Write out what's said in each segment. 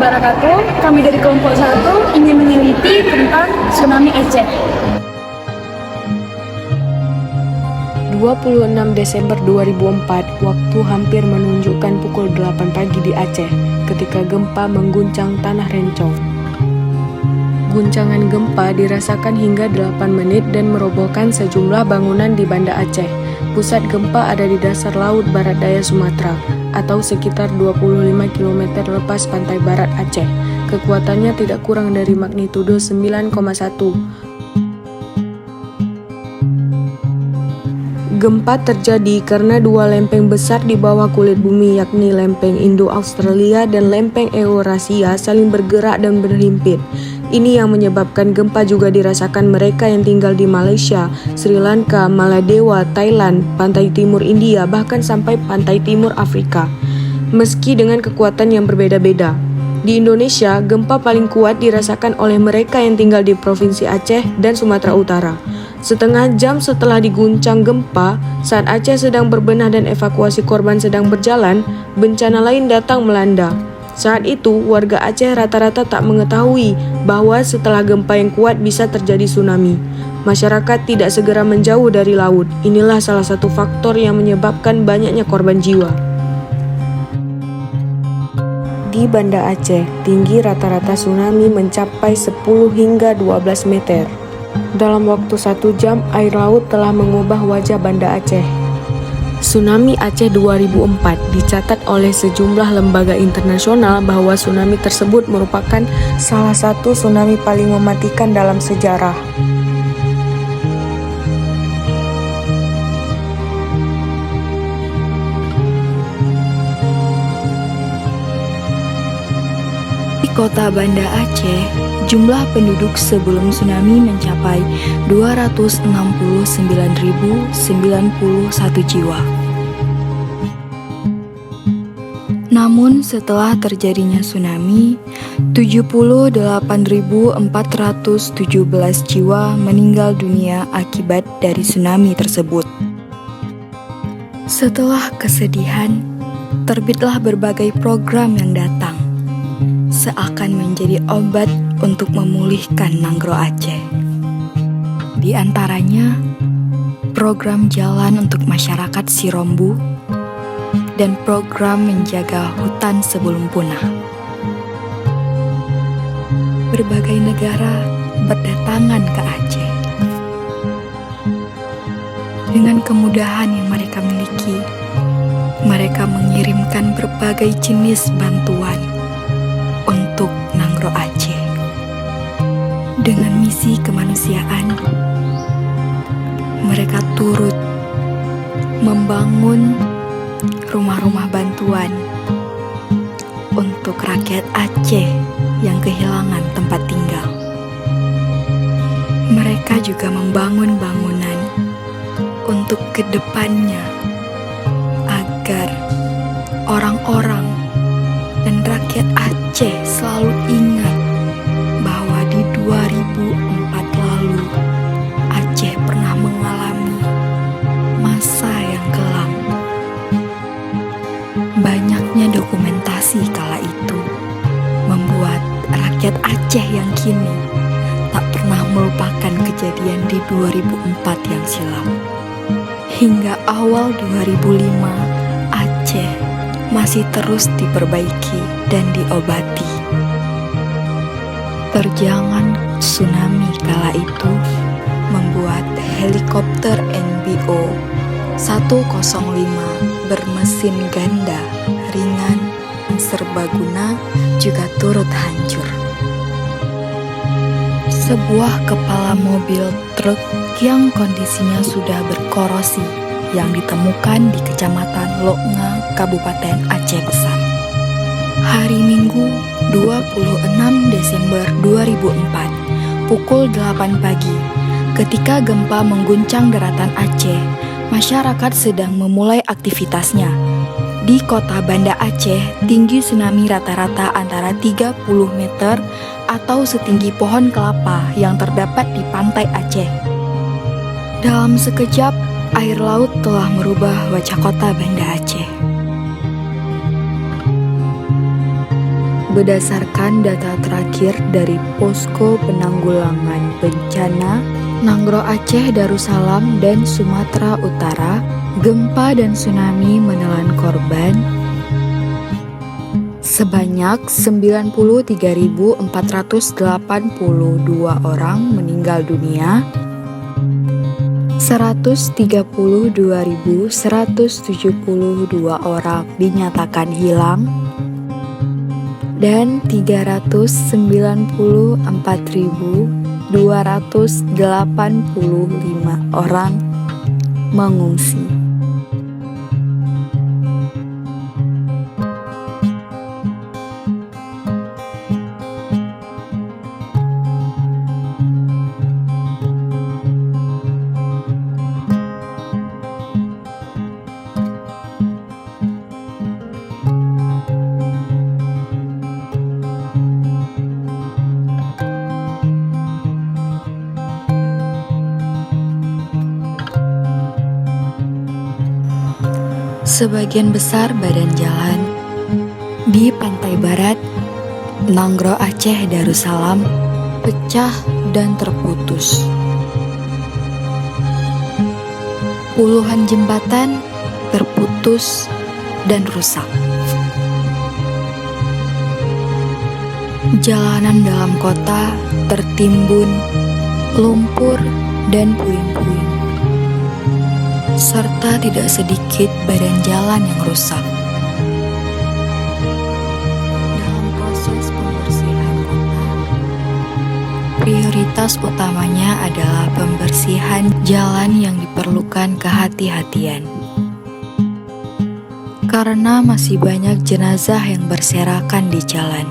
wabarakatuh. Kami dari kelompok 1 ingin meneliti tentang tsunami Aceh. 26 Desember 2004, waktu hampir menunjukkan pukul 8 pagi di Aceh, ketika gempa mengguncang tanah Rencong. Guncangan gempa dirasakan hingga 8 menit dan merobohkan sejumlah bangunan di Banda Aceh. Pusat gempa ada di dasar laut barat daya Sumatera, atau sekitar 25 km lepas pantai barat Aceh. Kekuatannya tidak kurang dari magnitudo 9,1. Gempa terjadi karena dua lempeng besar di bawah kulit bumi, yakni lempeng Indo-Australia dan lempeng Eurasia, saling bergerak dan berhimpit. Ini yang menyebabkan gempa juga dirasakan mereka yang tinggal di Malaysia, Sri Lanka, Maladewa, Thailand, pantai timur India, bahkan sampai pantai timur Afrika. Meski dengan kekuatan yang berbeda-beda. Di Indonesia, gempa paling kuat dirasakan oleh mereka yang tinggal di Provinsi Aceh dan Sumatera Utara. Setengah jam setelah diguncang gempa, saat Aceh sedang berbenah dan evakuasi korban sedang berjalan, bencana lain datang melanda. Saat itu, warga Aceh rata-rata tak mengetahui bahwa setelah gempa yang kuat bisa terjadi tsunami. Masyarakat tidak segera menjauh dari laut. Inilah salah satu faktor yang menyebabkan banyaknya korban jiwa. Di Banda Aceh, tinggi rata-rata tsunami mencapai 10 hingga 12 meter. Dalam waktu 1 jam, air laut telah mengubah wajah Banda Aceh. Tsunami Aceh 2004 dicatat oleh sejumlah lembaga internasional bahwa tsunami tersebut merupakan salah satu tsunami paling mematikan dalam sejarah. Di kota Banda Aceh, jumlah penduduk sebelum tsunami mencapai 269.091 jiwa. Namun setelah terjadinya tsunami, 78.417 jiwa meninggal dunia akibat dari tsunami tersebut. Setelah kesedihan, terbitlah berbagai program yang datang, seakan menjadi obat untuk memulihkan Nanggro Aceh. Di antaranya, program jalan untuk masyarakat Sirombu dan program menjaga hutan sebelum punah. Berbagai negara berdatangan ke Aceh. Dengan kemudahan yang mereka miliki, mereka mengirimkan berbagai jenis bantuan untuk Nanggro Aceh. Dengan misi kemanusiaan, mereka turut membangun rumah-rumah bantuan untuk rakyat Aceh yang kehilangan tempat tinggal. Mereka juga membangun bangunan untuk kedepannya agar orang-orang dan rakyat Aceh selalu ingat bahwa di 2004 lalu Aceh pernah mengalami masa yang kelam. Banyaknya dokumentasi kala itu membuat rakyat Aceh yang kini tak pernah melupakan kejadian di 2004 yang silam. Hingga awal 2005, Aceh masih terus diperbaiki dan diobati. Terjangan tsunami kala itu membuat helikopter NBO 105 bermesin ganda, ringan, serbaguna juga turut hancur. Sebuah kepala mobil truk yang kondisinya sudah berkorosi yang ditemukan di Kecamatan Loknga, Kabupaten Aceh Besar. Hari Minggu 26 Desember 2004, pukul 8 pagi, ketika gempa mengguncang daratan Aceh, masyarakat sedang memulai aktivitasnya. Di kota Banda Aceh, tinggi tsunami rata-rata antara 30 meter atau setinggi pohon kelapa yang terdapat di pantai Aceh. Dalam sekejap, air laut telah merubah wajah kota Banda Aceh. Berdasarkan data terakhir dari Posko Penanggulangan Bencana Nanggro Aceh, Darussalam, dan Sumatera Utara, gempa dan tsunami menelan korban sebanyak 93.482 orang meninggal dunia, 132.172 orang dinyatakan hilang, dan 394.285 orang mengungsi. Sebagian besar badan jalan di pantai barat Nanggro Aceh, Darussalam pecah dan terputus. Puluhan jembatan terputus dan rusak. Jalanan dalam kota tertimbun lumpur dan puing-puing, serta tidak sedikit badan jalan yang rusak. Dalam proses pembersihan kota, prioritas utamanya adalah pembersihan jalan yang diperlukan kehati-hatian. Karena masih banyak jenazah yang berserakan di jalan.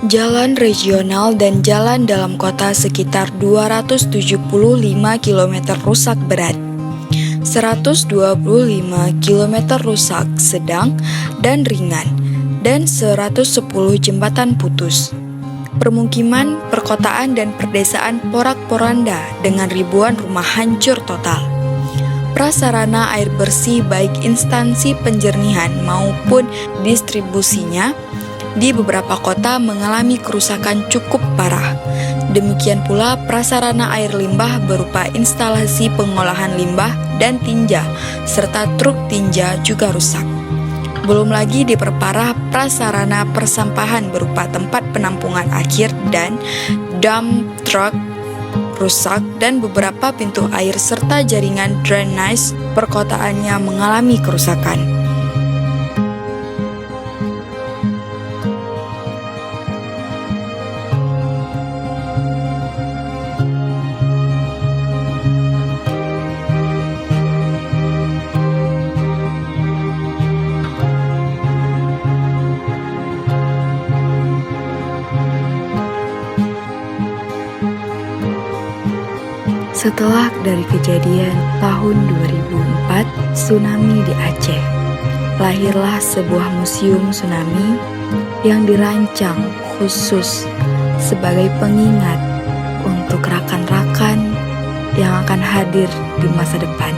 Jalan regional dan jalan dalam kota sekitar 275 km rusak berat, 125 km rusak sedang dan ringan, dan 110 jembatan putus. Permukiman, perkotaan, dan perdesaan porak-poranda dengan ribuan rumah hancur total. Prasarana air bersih baik instansi penjernihan maupun distribusinya di beberapa kota mengalami kerusakan cukup parah. Demikian pula prasarana air limbah berupa instalasi pengolahan limbah dan tinja, serta truk tinja juga rusak. Belum lagi diperparah prasarana persampahan berupa tempat penampungan akhir dan dump truck rusak, dan beberapa pintu air serta jaringan drainase perkotaannya mengalami kerusakan. Setelah dari kejadian tahun 2004 tsunami di Aceh, lahirlah sebuah museum tsunami yang dirancang khusus sebagai pengingat untuk rakan-rakan yang akan hadir di masa depan.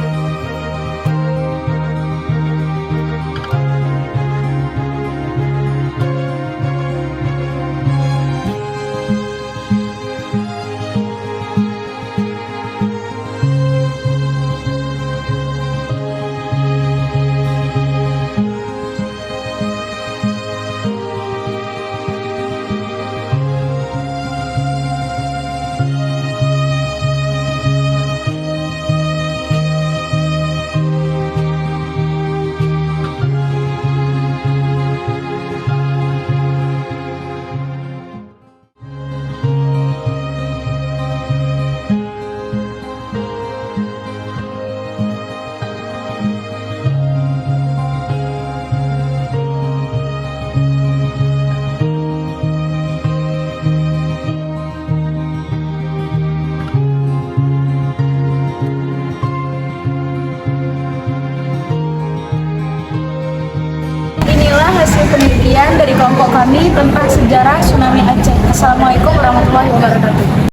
Hasil penelitian dari kelompok kami tentang sejarah tsunami Aceh. Assalamualaikum warahmatullahi wabarakatuh.